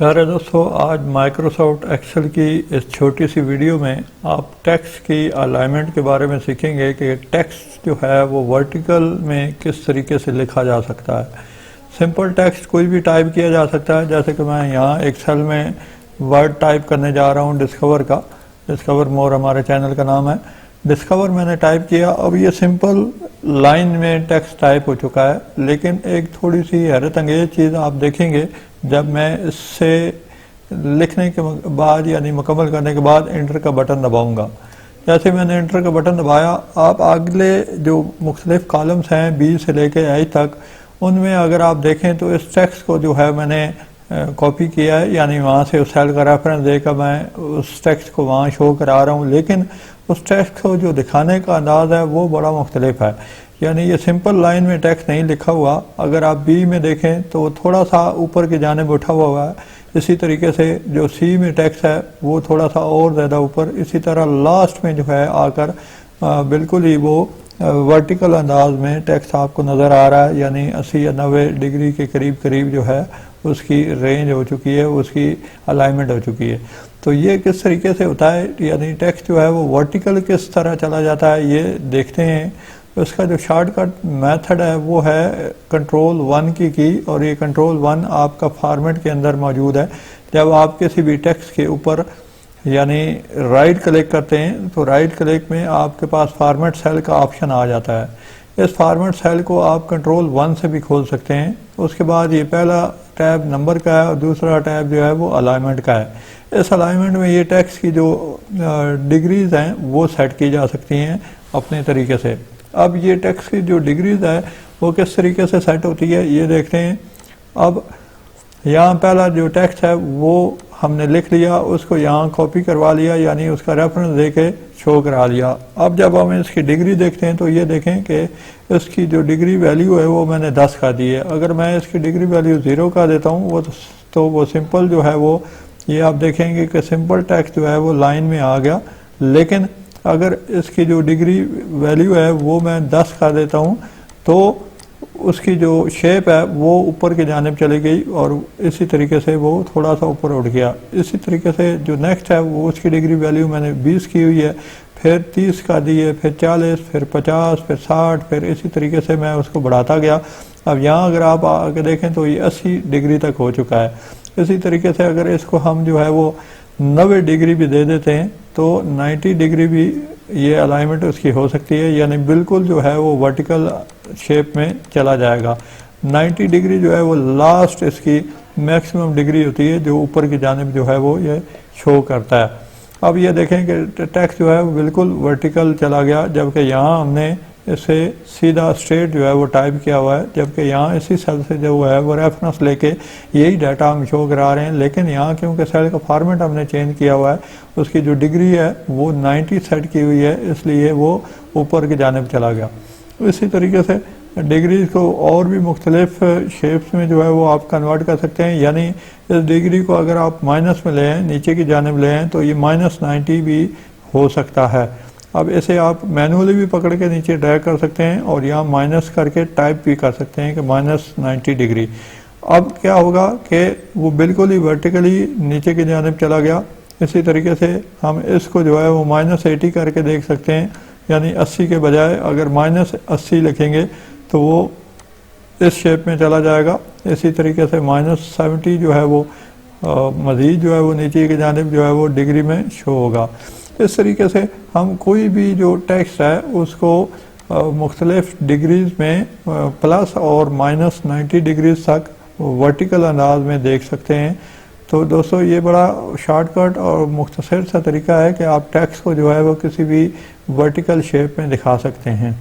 प्यारे दोस्तों, आज माइक्रोसॉफ्ट एक्सेल की इस छोटी सी वीडियो में आप टेक्स्ट की अलाइनमेंट के बारे में सीखेंगे कि टेक्स्ट जो है वो वर्टिकल में किस तरीके से लिखा जा सकता है। सिंपल टेक्स्ट कोई भी टाइप किया जा सकता है, जैसे कि मैं यहाँ एक्सेल में वर्ड टाइप करने जा रहा हूँ डिस्कवर का। डिस्कवर मोर हमारे चैनल का नाम है। डिस्कवर मैंने टाइप किया। अब ये सिंपल लाइन में टेक्स्ट टाइप हो चुका है, लेकिन एक थोड़ी सी हैरत अंगेज चीज़ आप देखेंगे जब मैं इससे लिखने के बाद यानी मुकम्मल करने के बाद एंटर का बटन दबाऊंगा। जैसे मैंने एंटर का बटन दबाया, आप अगले जो मुख्तलिफ कॉलम्स हैं बी से लेके आई तक, उनमें अगर आप देखें तो इस टेक्स्ट को जो है मैंने कॉपी किया है, यानी वहाँ से उस सेल का रेफरेंस देकर मैं उस टेक्स्ट को वहाँ शो करा रहा हूँ, लेकिन उस टेक्स्ट को जो दिखाने का अंदाज़ है वो बड़ा मुख्तलिफ है। यानी ये सिंपल लाइन में टेक्स्ट नहीं लिखा हुआ। अगर आप बी में देखें तो थोड़ा सा ऊपर की जानिब उठा हुआ है। इसी तरीके से जो सी में टेक्स्ट है वो थोड़ा सा और ज़्यादा ऊपर। इसी तरह लास्ट में जो है आकर बिल्कुल ही वो वर्टिकल अंदाज में टेक्स्ट आपको नज़र आ रहा है, यानी 80 या 90 डिग्री के करीब जो है उसकी रेंज हो चुकी है, उसकी अलाइनमेंट हो चुकी है। तो ये किस तरीके से होता है, यानी टेक्स्ट जो है वो वर्टिकल किस तरह चला जाता है, ये देखते हैं। उसका जो शॉर्टकट मेथड है वो है कंट्रोल 1 की और ये कंट्रोल 1 आपका फॉर्मेट के अंदर मौजूद है। जब आप किसी भी टेक्स्ट के ऊपर यानी राइट क्लिक करते हैं तो राइट क्लिक में आपके पास फॉर्मेट सेल का ऑप्शन आ जाता है। इस फॉर्मेट सेल को आप कंट्रोल 1 से भी खोल सकते हैं। उसके बाद ये पहला टैब नंबर का है और दूसरा टैब जो है वो अलाइनमेंट का है। इस अलाइनमेंट में ये टेक्स्ट की जो डिग्रीज हैं वो सेट की जा सकती हैं अपने तरीके से। अब ये टेक्स्ट की जो डिग्रीज है वो किस तरीके से सेट होती है ये देखते हैं। अब यहाँ पहला जो टेक्स्ट है वो हमने लिख लिया, उसको यहाँ कॉपी करवा लिया, यानी उसका रेफरेंस देके शो करा लिया। अब जब हम इसकी डिग्री देखते हैं तो ये देखें कि इसकी जो डिग्री वैल्यू है वो मैंने 10 का दी है। अगर मैं इसकी डिग्री वैल्यू 0 का देता हूँ तो वो सिंपल जो है वो ये आप देखेंगे कि सिंपल टेक्स्ट जो है वो लाइन में आ गया। लेकिन अगर इसकी जो डिग्री वैल्यू है वो मैं 10 का देता हूँ तो उसकी जो शेप है वो ऊपर की जानिब चली गई और इसी तरीके से वो थोड़ा सा ऊपर उठ गया। इसी तरीके से जो नेक्स्ट है वो उसकी डिग्री वैल्यू मैंने 20 की हुई है, फिर 30 का दी है, फिर 40, फिर 50, फिर 60, फिर इसी तरीके से मैं उसको बढ़ाता गया। अब यहाँ अगर आप आगे देखें तो ये 80 डिग्री तक हो चुका है। इसी तरीके से अगर इसको हम जो है वो 90 डिग्री भी दे देते हैं तो 90 डिग्री भी ये अलाइनमेंट उसकी हो सकती है, यानी बिल्कुल जो है वो वर्टिकल शेप में चला जाएगा। 90 डिग्री जो है वो लास्ट इसकी मैक्सिमम डिग्री होती है जो ऊपर की जानिब जो है वो ये शो करता है। अब ये देखें कि टेक्स्ट जो है वो बिल्कुल वर्टिकल चला गया, जबकि यहाँ हमने इसे सीधा स्ट्रेट जो है वो टाइप किया हुआ है, जबकि यहाँ इसी सेल से जो है वो रेफरेंस लेके यही डाटा हम शो करा रहे हैं। लेकिन यहाँ क्योंकि सेल का फॉर्मेट हमने चेंज किया हुआ है, उसकी जो डिग्री है वो 90 सेट की हुई है, इसलिए वो ऊपर की जानिब चला गया। इसी तरीके से डिग्री को और भी मुख्तलिफ शेप्स में जो है वो आप कन्वर्ट कर सकते हैं। यानी इस डिग्री को अगर आप माइनस में ले आएँ, नीचे की जानिब ले आएँ, तो ये -90 भी हो सकता है। अब इसे आप मैनुअली भी पकड़ के नीचे ड्रैग कर सकते हैं और यहाँ माइनस करके टाइप भी कर सकते हैं कि -90 डिग्री। अब क्या होगा कि वो बिल्कुल ही वर्टिकली नीचे की जानिब चला गया। इसी तरीके से हम इसको जो है वो -80 करके देख सकते हैं, यानी 80 के बजाय अगर -80 लिखेंगे तो वो इस शेप में चला जाएगा। इसी तरीके से -70 जो है वो मज़ीद जो है वो नीचे की जानिब जो है वो डिग्री में शो होगा। इस तरीके से हम कोई भी जो टेक्स्ट है उसको मुख्तलिफ डिग्रीज में प्लस और -90 डिग्रीज तक वर्टिकल अंदाज में देख सकते हैं। तो दोस्तों ये बड़ा शॉर्टकट और मुख्तसर सा तरीका है कि आप टेक्स्ट को जो है वो किसी भी वर्टिकल शेप में दिखा सकते हैं।